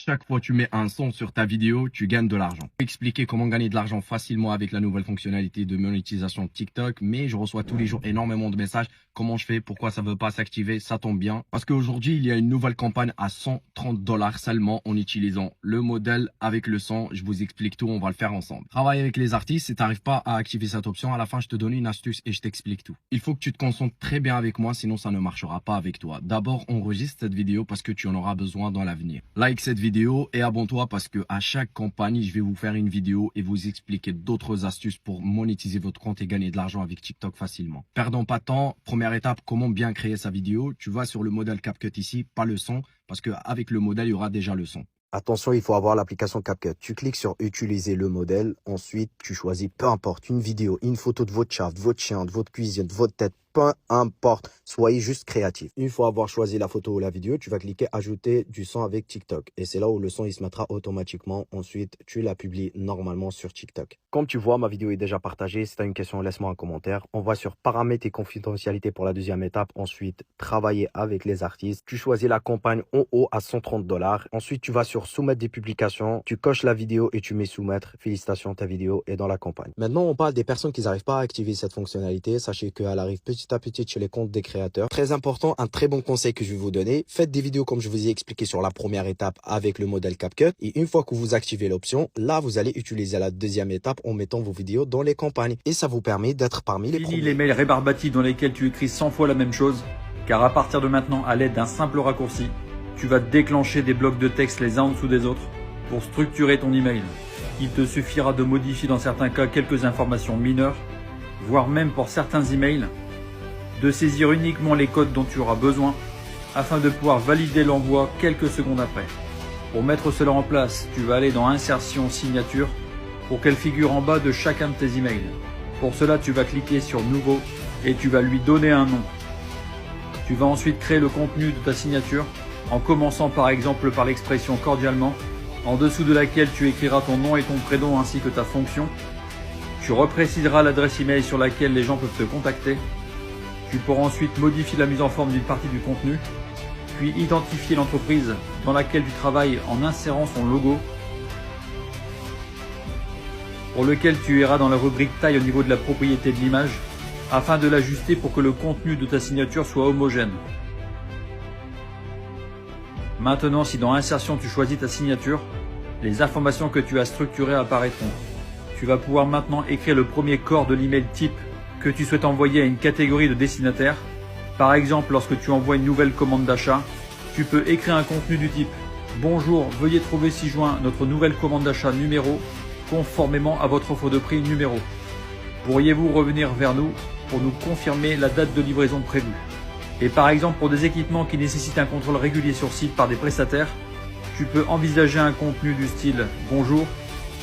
chaque fois que tu mets un son sur ta vidéo, tu gagnes de l'argent. Je vais expliquer comment gagner de l'argent facilement avec la nouvelle fonctionnalité de monétisation de TikTok, mais je reçois tous les jours énormément de messages. Comment je fais? Pourquoi ça ne veut pas s'activer? Ça tombe bien. Parce qu'aujourd'hui, il y a une nouvelle campagne à 130 $ seulement en utilisant le modèle avec le son. Je vous explique tout, on va le faire ensemble. Travaille avec les artistes, si tu n'arrives pas à activer cette option, à la fin, je te donne une astuce et je t'explique tout. Il faut que tu te concentres très bien avec moi, sinon ça ne marchera pas avec toi. D'abord, enregistre cette vidéo parce que tu en auras besoin dans l'avenir. Like cette vidéo et abonne-toi parce que à chaque campagne, je vais vous faire une vidéo et vous expliquer d'autres astuces pour monétiser votre compte et gagner de l'argent avec TikTok facilement. Perdons pas de temps. Première étape, comment bien créer sa vidéo. Tu vas sur le modèle CapCut ici, pas le son, parce qu'avec le modèle, il y aura déjà le son. Attention, il faut avoir l'application CapCut. Tu cliques sur utiliser le modèle. Ensuite, tu choisis peu importe une vidéo, une photo de votre chat, de votre chien, de votre cuisine, de votre tête. Peu importe, soyez juste créatif. Une fois avoir choisi la photo ou la vidéo, tu vas cliquer ajouter du son avec TikTok. Et c'est là où le son il se mettra automatiquement. Ensuite, tu la publies normalement sur TikTok. Comme tu vois, ma vidéo est déjà partagée. Si tu as une question, laisse-moi un commentaire. On va sur paramètres et confidentialité pour la deuxième étape. Ensuite, travailler avec les artistes. Tu choisis la campagne en haut à 130 $. Ensuite, tu vas sur soumettre des publications. Tu coches la vidéo et tu mets soumettre. Félicitations, ta vidéo est dans la campagne. Maintenant, on parle des personnes qui n'arrivent pas à activer cette fonctionnalité. Sachez qu'elle arrive petit à petit chez les comptes des créateurs. Très important, un très bon conseil que je vais vous donner. Faites des vidéos comme je vous ai expliqué sur la première étape avec le modèle CapCut. Et une fois que vous activez l'option, là, vous allez utiliser la deuxième étape en mettant vos vidéos dans les campagnes. Et ça vous permet d'être parmi les premiers. Fini les mails rébarbatifs dans lesquels tu écris 100 fois la même chose. Car à partir de maintenant, à l'aide d'un simple raccourci, tu vas déclencher des blocs de texte les uns en dessous des autres pour structurer ton email. Il te suffira de modifier dans certains cas quelques informations mineures, voire même pour certains emails, de saisir uniquement les codes dont tu auras besoin afin de pouvoir valider l'envoi quelques secondes après. Pour mettre cela en place, tu vas aller dans Insertion Signature pour qu'elle figure en bas de chacun de tes emails. Pour cela, tu vas cliquer sur Nouveau et tu vas lui donner un nom. Tu vas ensuite créer le contenu de ta signature en commençant par exemple par l'expression cordialement, en dessous de laquelle tu écriras ton nom et ton prénom ainsi que ta fonction. Tu repréciseras l'adresse email sur laquelle les gens peuvent te contacter. Tu pourras ensuite modifier la mise en forme d'une partie du contenu, puis identifier l'entreprise dans laquelle tu travailles en insérant son logo, pour lequel tu iras dans la rubrique taille au niveau de la propriété de l'image, afin de l'ajuster pour que le contenu de ta signature soit homogène. Maintenant, si dans Insertion tu choisis ta signature, les informations que tu as structurées apparaîtront. Tu vas pouvoir maintenant écrire le premier corps de l'email type que tu souhaites envoyer à une catégorie de destinataires. Par exemple, lorsque tu envoies une nouvelle commande d'achat, tu peux écrire un contenu du type « Bonjour, veuillez trouver ci-joint notre nouvelle commande d'achat numéro, conformément à votre offre de prix numéro. Pourriez-vous revenir vers nous pour nous confirmer la date de livraison prévue ?» Et par exemple, pour des équipements qui nécessitent un contrôle régulier sur site par des prestataires, tu peux envisager un contenu du style « Bonjour,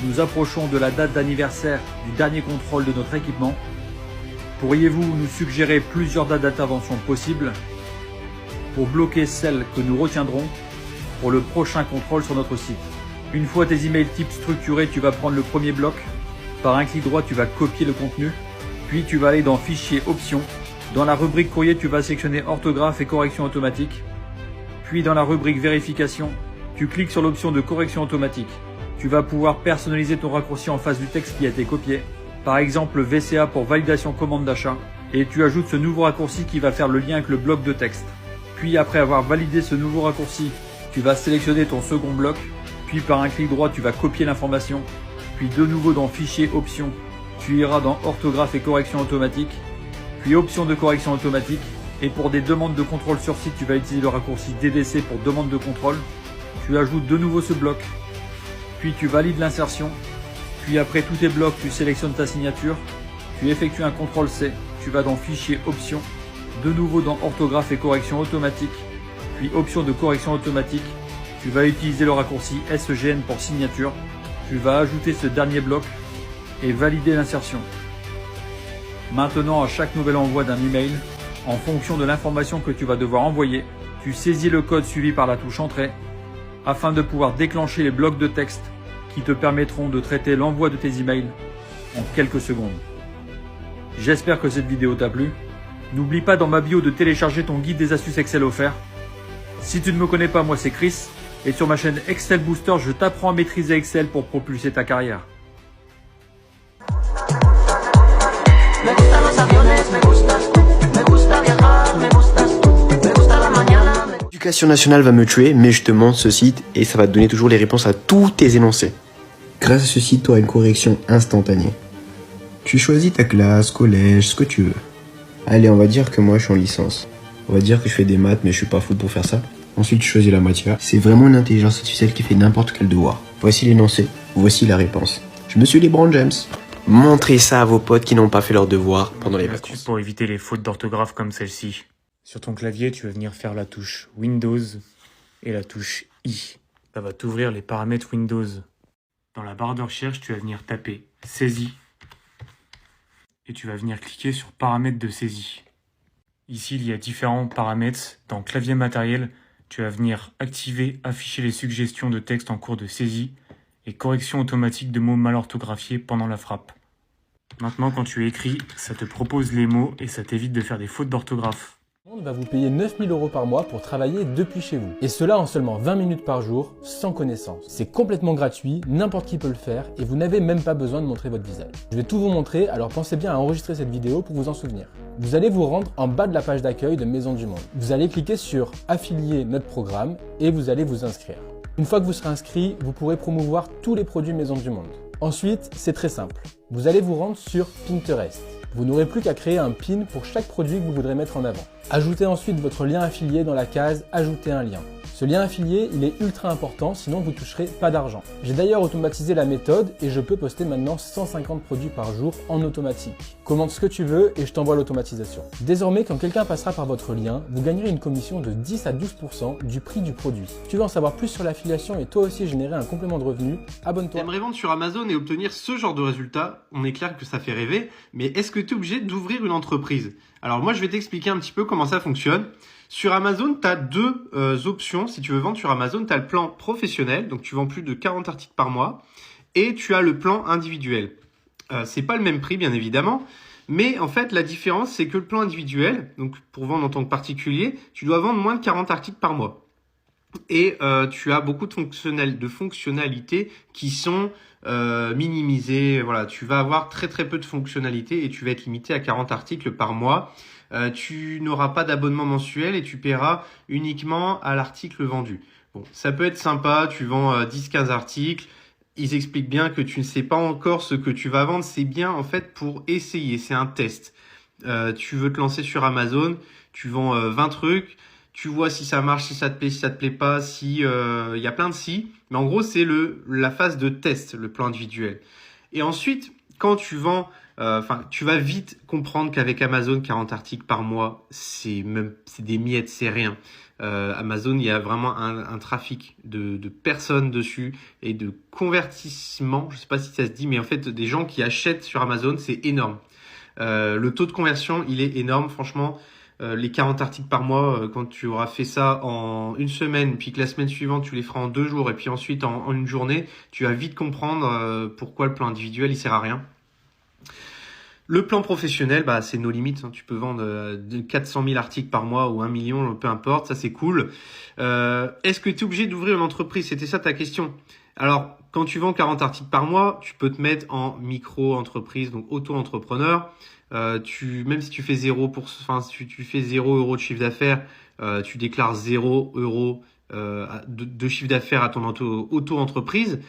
nous approchons de la date d'anniversaire du dernier contrôle de notre équipement. Pourriez-vous nous suggérer plusieurs dates d'intervention possibles pour bloquer celles que nous retiendrons pour le prochain contrôle sur notre site ?» Une fois tes emails types structurés, tu vas prendre le premier bloc. Par un clic droit, tu vas copier le contenu. Puis tu vas aller dans Fichier Options. Dans la rubrique Courrier, tu vas sélectionner Orthographe et correction automatique. Puis dans la rubrique Vérification, tu cliques sur l'option de correction automatique. Tu vas pouvoir personnaliser ton raccourci en face du texte qui a été copié. Par exemple, VCA pour validation commande d'achat. Et tu ajoutes ce nouveau raccourci qui va faire le lien avec le bloc de texte. Puis après avoir validé ce nouveau raccourci, tu vas sélectionner ton second bloc. Puis par un clic droit, tu vas copier l'information. Puis de nouveau dans Fichier Options, tu iras dans Orthographe et correction automatique. Puis Options de correction automatique. Et pour des demandes de contrôle sur site, tu vas utiliser le raccourci DDC pour demande de contrôle. Tu ajoutes de nouveau ce bloc. Puis tu valides l'insertion. Puis après tous tes blocs, tu sélectionnes ta signature. Tu effectues un CTRL C. Tu vas dans Fichier Options. De nouveau dans Orthographe et correction automatique. Puis Options de correction automatique. Tu vas utiliser le raccourci SGN pour signature. Tu vas ajouter ce dernier bloc et valider l'insertion. Maintenant, à chaque nouvel envoi d'un email, en fonction de l'information que tu vas devoir envoyer, tu saisis le code suivi par la touche Entrée afin de pouvoir déclencher les blocs de texte qui te permettront de traiter l'envoi de tes emails en quelques secondes. J'espère que cette vidéo t'a plu. N'oublie pas dans ma bio de télécharger ton guide des astuces Excel offert. Si tu ne me connais pas, moi c'est Chris. Et sur ma chaîne Excel Booster, je t'apprends à maîtriser Excel pour propulser ta carrière. L'éducation nationale va me tuer, mais je te montre ce site et ça va te donner toujours les réponses à tous tes énoncés. Grâce à ce site, tu auras une correction instantanée. Tu choisis ta classe, collège, ce que tu veux. Allez, on va dire que moi je suis en licence. On va dire que je fais des maths, mais je suis pas fou pour faire ça. Ensuite, tu choisis la matière. C'est vraiment une intelligence artificielle qui fait n'importe quel devoir. Voici l'énoncé, voici la réponse. Je me suis LeBron James. Montrez ça à vos potes qui n'ont pas fait leur devoir pendant les vacances. Pour éviter les fautes d'orthographe comme celle-ci. Sur ton clavier, tu vas venir faire la touche Windows et la touche I. Ça va t'ouvrir les paramètres Windows. Dans la barre de recherche, tu vas venir taper saisie. Et tu vas venir cliquer sur paramètres de saisie. Ici, il y a différents paramètres. Dans clavier matériel, tu vas venir activer, afficher les suggestions de texte en cours de saisie et correction automatique de mots mal orthographiés pendant la frappe. Maintenant, quand tu écris, ça te propose les mots et ça t'évite de faire des fautes d'orthographe. On va vous payer 9 000 € par mois pour travailler depuis chez vous. Et cela en seulement 20 minutes par jour, sans connaissance. C'est complètement gratuit, n'importe qui peut le faire et vous n'avez même pas besoin de montrer votre visage. Je vais tout vous montrer, alors pensez bien à enregistrer cette vidéo pour vous en souvenir. Vous allez vous rendre en bas de la page d'accueil de Maison du Monde. Vous allez cliquer sur « Affilier notre programme » et vous allez vous inscrire. Une fois que vous serez inscrit, vous pourrez promouvoir tous les produits Maison du Monde. Ensuite, c'est très simple. Vous allez vous rendre sur Pinterest. Vous n'aurez plus qu'à créer un pin pour chaque produit que vous voudrez mettre en avant. Ajoutez ensuite votre lien affilié dans la case « Ajouter un lien ». Ce lien affilié, il est ultra important, sinon vous ne toucherez pas d'argent. J'ai d'ailleurs automatisé la méthode et je peux poster maintenant 150 produits par jour en automatique. Commente ce que tu veux et je t'envoie l'automatisation. Désormais, quand quelqu'un passera par votre lien, vous gagnerez une commission de 10 à 12% du prix du produit. Si tu veux en savoir plus sur l'affiliation et toi aussi générer un complément de revenu, abonne-toi. T'aimerais vendre sur Amazon et obtenir ce genre de résultats? On est clair que ça fait rêver, mais est-ce que tu es obligé d'ouvrir une entreprise? Alors moi, je vais t'expliquer un petit peu comment ça fonctionne. Sur Amazon, tu as deux options. Si tu veux vendre sur Amazon, tu as le plan professionnel, donc tu vends plus de 40 articles par mois, et tu as le plan individuel. C'est pas le même prix, bien évidemment, mais en fait, la différence, c'est que le plan individuel, donc pour vendre en tant que particulier, tu dois vendre moins de 40 articles par mois. Et tu as beaucoup de fonctionnalités qui sont minimisées. Voilà, tu vas avoir très peu de fonctionnalités et tu vas être limité à 40 articles par mois. Tu n'auras pas d'abonnement mensuel et tu paieras uniquement à l'article vendu. Bon, ça peut être sympa, tu vends 10-15 articles. Ils expliquent bien que tu ne sais pas encore ce que tu vas vendre. C'est bien en fait pour essayer, c'est un test. Tu veux te lancer sur Amazon, tu vends 20 trucs. Tu vois si ça marche, si ça te plaît, si ça te plaît pas, si y a plein de si. Mais en gros, c'est la phase de test, le plan individuel. Et ensuite, quand tu vends, tu vas vite comprendre qu'avec Amazon, 40 articles par mois, c'est des miettes, c'est rien. Amazon, il y a vraiment un trafic de personnes dessus et de convertissement. Je sais pas si ça se dit, mais en fait, des gens qui achètent sur Amazon, c'est énorme. Le taux de conversion, il est énorme, franchement. Les 40 articles par mois, quand tu auras fait ça en une semaine, puis que la semaine suivante, tu les feras en 2 jours, et puis ensuite en une journée, tu vas vite comprendre pourquoi le plan individuel, il sert à rien. Le plan professionnel, c'est nos limites. Tu peux vendre de 400 000 articles par mois ou 1 million, peu importe, ça c'est cool. Est-ce que tu es obligé d'ouvrir une entreprise? C'était ça ta question. Alors, quand tu vends 40 articles par mois, tu peux te mettre en micro-entreprise, donc auto-entrepreneur. Même si tu fais si tu fais 0 € de chiffre d'affaires, tu déclares 0 € de chiffre d'affaires à ton auto-entreprise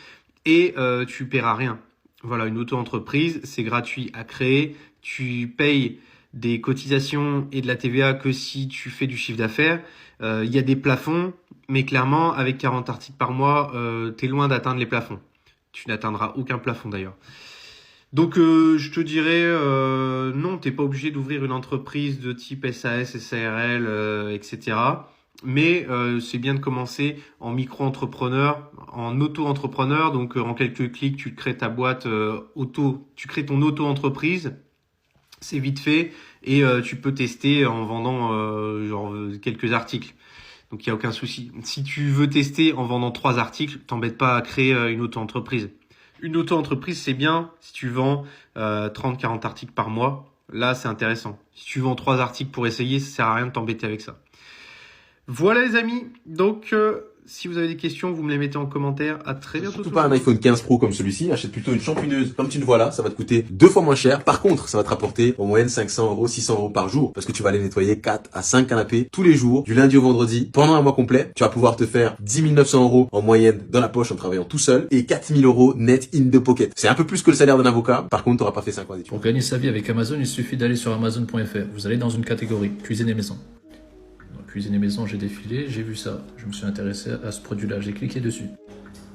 et tu paieras rien. Voilà, une auto-entreprise, c'est gratuit à créer. Tu payes des cotisations et de la TVA que si tu fais du chiffre d'affaires. Il y a des plafonds, mais clairement, avec 40 articles par mois, tu es loin d'atteindre les plafonds. Tu n'atteindras aucun plafond d'ailleurs. Donc, je te dirais, non, tu n'es pas obligé d'ouvrir une entreprise de type SAS, SARL, etc. Mais c'est bien de commencer en micro-entrepreneur, en auto-entrepreneur. Donc, en quelques clics, tu crées ta boîte tu crées ton auto-entreprise. C'est vite fait et tu peux tester en vendant quelques articles. Donc, il n'y a aucun souci. Si tu veux tester en vendant 3 articles, t'embête pas à créer une auto-entreprise. Une auto-entreprise, c'est bien si tu vends 30-40 articles par mois. Là, c'est intéressant. Si tu vends 3 articles pour essayer, ça sert à rien de t'embêter avec ça. Voilà les amis, donc Si vous avez des questions, vous me les mettez en commentaire. À très bientôt. Surtout pas un iPhone 15 Pro comme celui-ci. Achète plutôt une champineuse comme tu le vois là. Ça va te coûter 2 fois moins cher. Par contre, ça va te rapporter en moyenne 500 €, 600 € par jour. Parce que tu vas aller nettoyer 4 à 5 canapés tous les jours, du lundi au vendredi, pendant un mois complet. Tu vas pouvoir te faire 10 900 € en moyenne dans la poche en travaillant tout seul et 4 000 € net in the pocket. C'est un peu plus que le salaire d'un avocat. Par contre, tu n'auras pas fait 5 ans d'études. Pour gagner sa vie avec Amazon, il suffit d'aller sur Amazon.fr. Vous allez dans une catégorie, cuisine et maison. Dans cuisine et maison, j'ai défilé, j'ai vu ça. Je me suis intéressé à ce produit-là, j'ai cliqué dessus.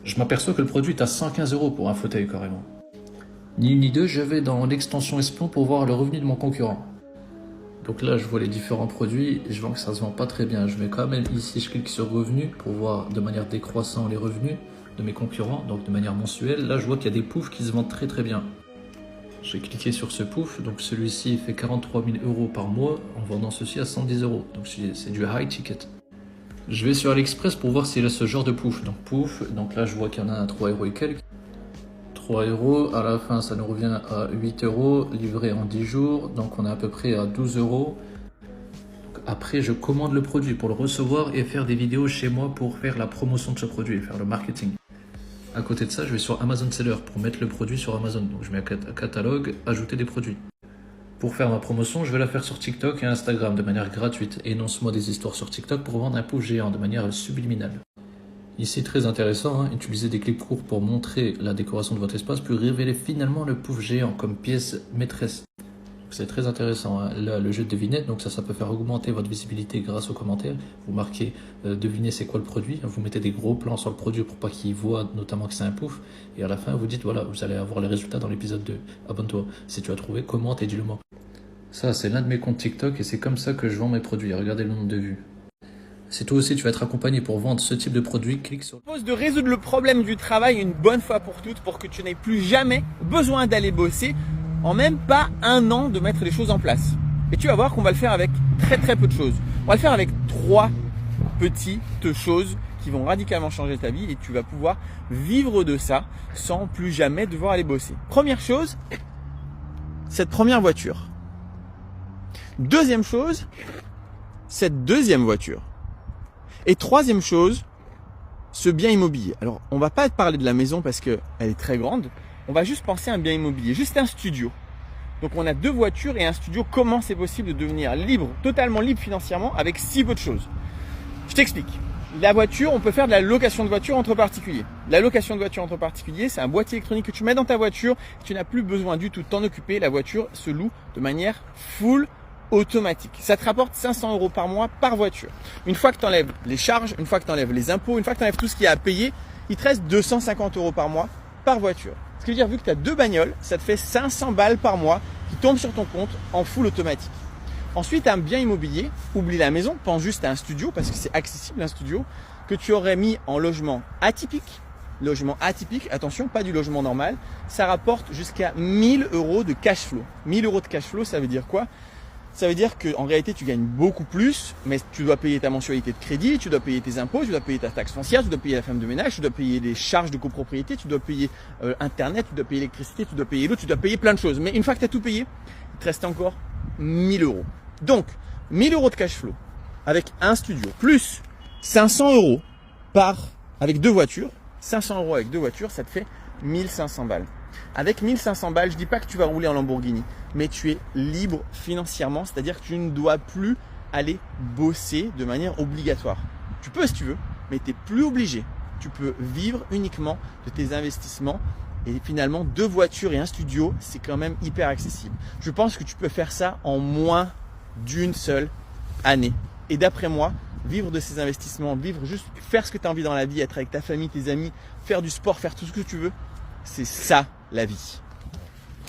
Je m'aperçois que le produit est à 115 € pour un fauteuil carrément. Ni une ni deux, je vais dans l'extension espion pour voir le revenu de mon concurrent. Donc là, je vois les différents produits et je vois que ça se vend pas très bien. Je mets quand même ici, je clique sur revenus pour voir de manière décroissante les revenus de mes concurrents, donc de manière mensuelle. Là, je vois qu'il y a des poufs qui se vendent très très bien. J'ai cliqué sur ce pouf, donc celui-ci fait 43 000 € par mois en vendant ceci à 110 €. Donc c'est du high ticket. Je vais sur AliExpress pour voir s'il a ce genre de pouf. Donc pouf, donc là je vois qu'il y en a à 3 € et quelques. 3 €, à la fin ça nous revient à 8 € livré en 10 jours, donc on est à peu près à 12 €. Après je commande le produit pour le recevoir et faire des vidéos chez moi pour faire la promotion de ce produit, faire le marketing. À côté de ça, je vais sur Amazon Seller pour mettre le produit sur Amazon. Donc je mets catalogue, ajouter des produits. Pour faire ma promotion, je vais la faire sur TikTok et Instagram de manière gratuite. Énonce-moi des histoires sur TikTok pour vendre un pouf géant de manière subliminale. Ici, très intéressant, hein, utilisez des clips courts pour montrer la décoration de votre espace, puis révéler finalement le pouf géant comme pièce maîtresse. C'est très intéressant, hein. Là, le jeu de devinette, donc ça peut faire augmenter votre visibilité grâce aux commentaires. Vous marquez devinez c'est quoi le produit, vous mettez des gros plans sur le produit pour pas qu'ils voient notamment que c'est un pouf, et à la fin vous dites voilà, vous allez avoir les résultats dans l'épisode 2. Abonne-toi, si tu as trouvé, commente et dis-le moi. Ça c'est l'un de mes comptes TikTok et c'est comme ça que je vends mes produits, regardez le nombre de vues. Si toi aussi tu vas être accompagné pour vendre ce type de produit, clique sur... Je propose de résoudre le problème du travail une bonne fois pour toutes pour que tu n'aies plus jamais besoin d'aller bosser en même pas un an de mettre les choses en place. Et tu vas voir qu'on va le faire avec très très peu de choses. On va le faire avec 3 petites choses qui vont radicalement changer ta vie et tu vas pouvoir vivre de ça sans plus jamais devoir aller bosser. Première chose, cette première voiture. Deuxième chose, cette deuxième voiture. Et troisième chose, ce bien immobilier. Alors, on va pas te parler de la maison parce qu'elle est très grande. On va juste penser à un bien immobilier, juste un studio. Donc on a 2 voitures et un studio. Comment c'est possible de devenir libre, totalement libre financièrement avec si peu de choses? Je t'explique. La voiture, on peut faire de la location de voiture entre particuliers. La location de voiture entre particuliers, c'est un boîtier électronique que tu mets dans ta voiture. Tu n'as plus besoin du tout de t'en occuper. La voiture se loue de manière full automatique. Ça te rapporte 500 € par mois par voiture. Une fois que tu enlèves les charges, une fois que tu enlèves les impôts, une fois que tu enlèves tout ce qu'il y a à payer, il te reste 250 € par mois par voiture. Ce qui veut dire, vu que tu as 2 bagnoles, ça te fait 500 balles par mois qui tombent sur ton compte en full automatique. Ensuite, un bien immobilier, oublie la maison, pense juste à un studio parce que c'est accessible un studio que tu aurais mis en logement atypique. Logement atypique, attention, pas du logement normal. Ça rapporte jusqu'à 1 000 € de cash flow. 1 000 € de cash flow, ça veut dire quoi? Ça veut dire qu'en réalité, tu gagnes beaucoup plus, mais tu dois payer ta mensualité de crédit, tu dois payer tes impôts, tu dois payer ta taxe foncière, tu dois payer la femme de ménage, tu dois payer les charges de copropriété, tu dois payer Internet, tu dois payer l'électricité, tu dois payer l'eau, tu dois payer plein de choses. Mais une fois que tu as tout payé, il te reste encore 1 000 €. Donc, 1 000 € de cash flow avec un studio, plus 500 € avec 2 voitures. 500 € avec 2 voitures, ça te fait 1 500 balles. Avec 1 500 balles, je dis pas que tu vas rouler en Lamborghini, mais tu es libre financièrement, c'est-à-dire que tu ne dois plus aller bosser de manière obligatoire. Tu peux si tu veux, mais tu n'es plus obligé. Tu peux vivre uniquement de tes investissements et finalement 2 voitures et un studio, c'est quand même hyper accessible. Je pense que tu peux faire ça en moins d'une seule année. Et d'après moi, vivre de ces investissements, vivre juste faire ce que tu as envie dans la vie, être avec ta famille, tes amis, faire du sport, faire tout ce que tu veux, c'est ça la vie.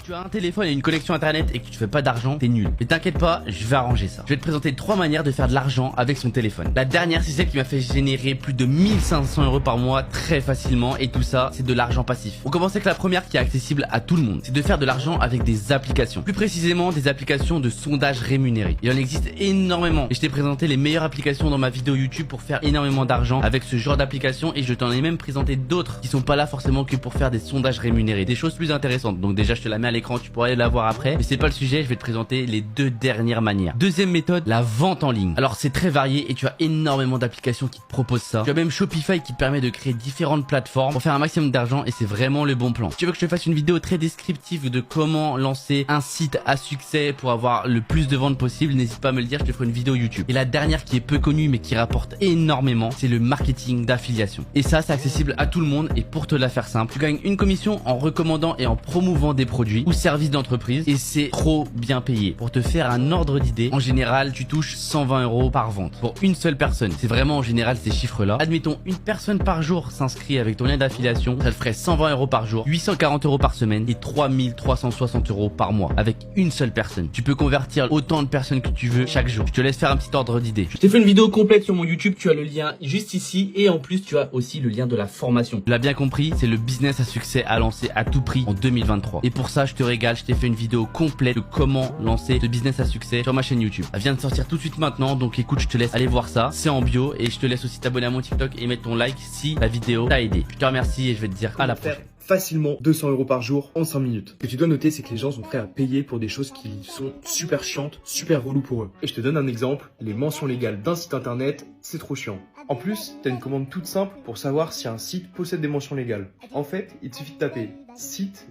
Tu as un téléphone et une connexion internet et que tu fais pas d'argent, t'es nul. Mais t'inquiète pas, je vais arranger ça. Je vais te présenter 3 manières de faire de l'argent avec son téléphone. La dernière, c'est celle qui m'a fait générer plus de 1 500 € par mois très facilement, et tout ça, c'est de l'argent passif. On commence avec la première qui est accessible à tout le monde. C'est de faire de l'argent avec des applications. Plus précisément, des applications de sondage rémunéré. Il en existe énormément et je t'ai présenté les meilleures applications dans ma vidéo YouTube pour faire énormément d'argent avec ce genre d'applications, et je t'en ai même présenté d'autres qui sont pas là forcément que pour faire des sondages rémunérés. Des choses plus intéressantes. Donc déjà, je te la mets à l'écran, tu pourrais la voir après. Mais c'est pas le sujet, je vais te présenter les 2 dernières manières. Deuxième méthode, la vente en ligne. Alors c'est très varié et tu as énormément d'applications qui te proposent ça. Tu as même Shopify qui te permet de créer différentes plateformes pour faire un maximum d'argent et c'est vraiment le bon plan. Si tu veux que je te fasse une vidéo très descriptive de comment lancer un site à succès pour avoir le plus de ventes possible, n'hésite pas à me le dire, je te ferai une vidéo YouTube. Et la dernière qui est peu connue mais qui rapporte énormément, c'est le marketing d'affiliation. Et ça, c'est accessible à tout le monde et pour te la faire simple, tu gagnes une commission en recommandant et en promouvant des produits ou services d'entreprise et c'est trop bien payé. Pour te faire un ordre d'idée, en général, tu touches 120 € par vente pour une seule personne. C'est vraiment en général ces chiffres-là. Admettons, une personne par jour s'inscrit avec ton lien d'affiliation, ça te ferait 120 € par jour, 840 € par semaine et 3360 € par mois avec une seule personne. Tu peux convertir autant de personnes que tu veux chaque jour. Je te laisse faire un petit ordre d'idée. Je t'ai fait une vidéo complète sur mon YouTube, tu as le lien juste ici et en plus tu as aussi le lien de la formation. Tu l'as bien compris, c'est le business à succès à lancer à tout prix en 2023. Et pour ça, je te régale, je t'ai fait une vidéo complète de comment lancer ce business à succès sur ma chaîne YouTube. Elle vient de sortir tout de suite maintenant, donc écoute, je te laisse aller voir ça. C'est en bio et je te laisse aussi t'abonner à mon TikTok et mettre ton like si la vidéo t'a aidé. Je te remercie et je vais te dire à la prochaine. Facilement 200 € par jour en 5 minutes. Ce que tu dois noter, c'est que les gens sont prêts à payer pour des choses qui sont super chiantes, super reloues pour eux. Et je te donne un exemple, les mentions légales d'un site internet, c'est trop chiant. En plus, tu as une commande toute simple pour savoir si un site possède des mentions légales. En fait, il te suffit de taper site,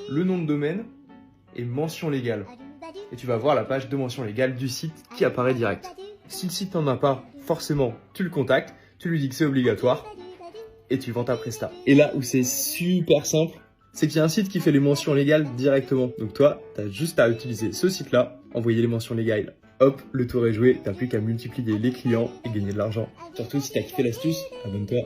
le nom de domaine et mention légale. Et tu vas voir la page de mention légale du site qui apparaît direct. Si le site n'en a pas, forcément, tu le contactes, tu lui dis que c'est obligatoire et tu vends ta presta. Et là où c'est super simple, c'est qu'il y a un site qui fait les mentions légales directement. Donc toi, tu as juste à utiliser ce site-là, envoyer les mentions légales. Hop, le tour est joué, t'as plus qu'à multiplier les clients et gagner de l'argent. Surtout si t'as kiffé l'astuce, abonne-toi.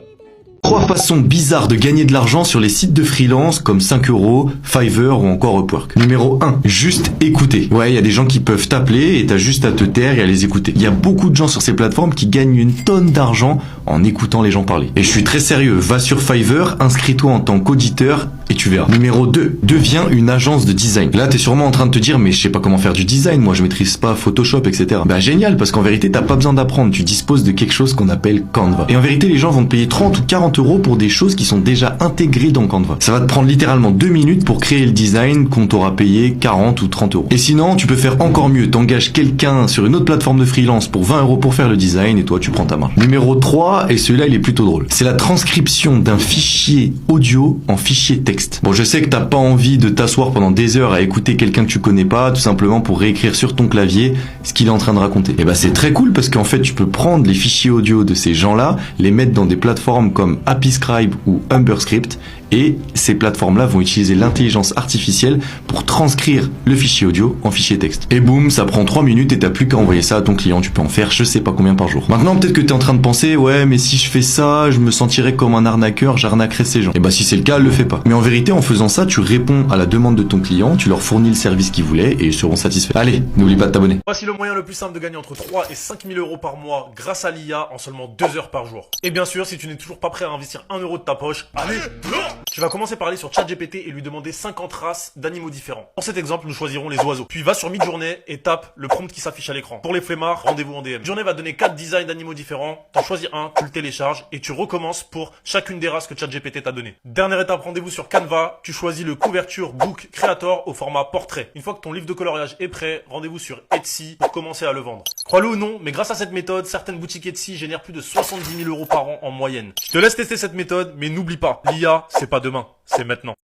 3 façons bizarres de gagner de l'argent sur les sites de freelance comme 5 €, Fiverr ou encore Upwork. Numéro 1, juste écouter. Ouais, il y a des gens qui peuvent t'appeler et t'as juste à te taire et à les écouter. Il y a beaucoup de gens sur ces plateformes qui gagnent une tonne d'argent en écoutant les gens parler. Et je suis très sérieux, va sur Fiverr, inscris-toi en tant qu'auditeur et tu verras. Numéro 2, deviens une agence de design. Là, t'es sûrement en train de te dire, mais je sais pas comment faire du design, moi je maîtrise pas Photoshop, etc. Bah génial, parce qu'en vérité, t'as pas besoin d'apprendre, tu disposes de quelque chose qu'on appelle Canva. Et en vérité, les gens vont te payer 30 ou 40 € pour des choses qui sont déjà intégrées dans Canva. Ça va te prendre littéralement 2 minutes pour créer le design qu'on t'aura payé 40 ou 30 €. Et sinon, tu peux faire encore mieux, t'engages quelqu'un sur une autre plateforme de freelance pour 20 € pour faire le design et toi tu prends ta marge. Numéro 3, et celui-là il est plutôt drôle, c'est la transcription d'un fichier audio en fichier texte. Bon, je sais que t'as pas envie de t'asseoir pendant des heures à écouter quelqu'un que tu connais pas, tout simplement pour réécrire sur ton clavier ce qu'il est en train de raconter. Et bah c'est très cool parce qu'en fait tu peux prendre les fichiers audio de ces gens-là, les mettre dans des plateformes comme Appiscribe ou Humberscript et ces plateformes-là vont utiliser l'intelligence artificielle pour transcrire le fichier audio en fichier texte. Et boum, ça prend 3 minutes et t'as plus qu'à envoyer ça à ton client, tu peux en faire je sais pas combien par jour. Maintenant peut-être que t'es en train de penser, ouais mais si je fais ça, je me sentirais comme un arnaqueur, j'arnaquerai ces gens. Et bah si c'est le cas, le fais pas. Mais en vérité, en faisant ça, tu réponds à la demande de ton client, tu leur fournis le service qu'ils voulaient et ils seront satisfaits. Allez, n'oublie pas de t'abonner. Voici le moyen le plus simple de gagner entre 3 et 5 000 € par mois grâce à l'IA en seulement 2 heures par jour. Et bien sûr, si tu n'es toujours pas prêt à investir 1 € de ta poche, allez, tu vas commencer par aller sur ChatGPT et lui demander 50 races d'animaux différents. Pour cet exemple, nous choisirons les oiseaux. Puis va sur Midjourney et tape le prompt qui s'affiche à l'écran. Pour les flemmards, rendez-vous en DM. Midjourney va donner 4 designs d'animaux différents. T'en choisis un, tu le télécharges et tu recommences pour chacune des races que ChatGPT t'a donné. Dernière étape, rendez-vous sur Canva. Tu choisis le couverture Book Creator au format portrait. Une fois que ton livre de coloriage est prêt, rendez-vous sur Etsy pour commencer à le vendre. Crois-le ou non, mais grâce à cette méthode, certaines boutiques Etsy génèrent plus de 70 000 € par an en moyenne. Je te laisse tester cette méthode, mais n'oublie pas, l'IA, c'est pas demain, c'est maintenant.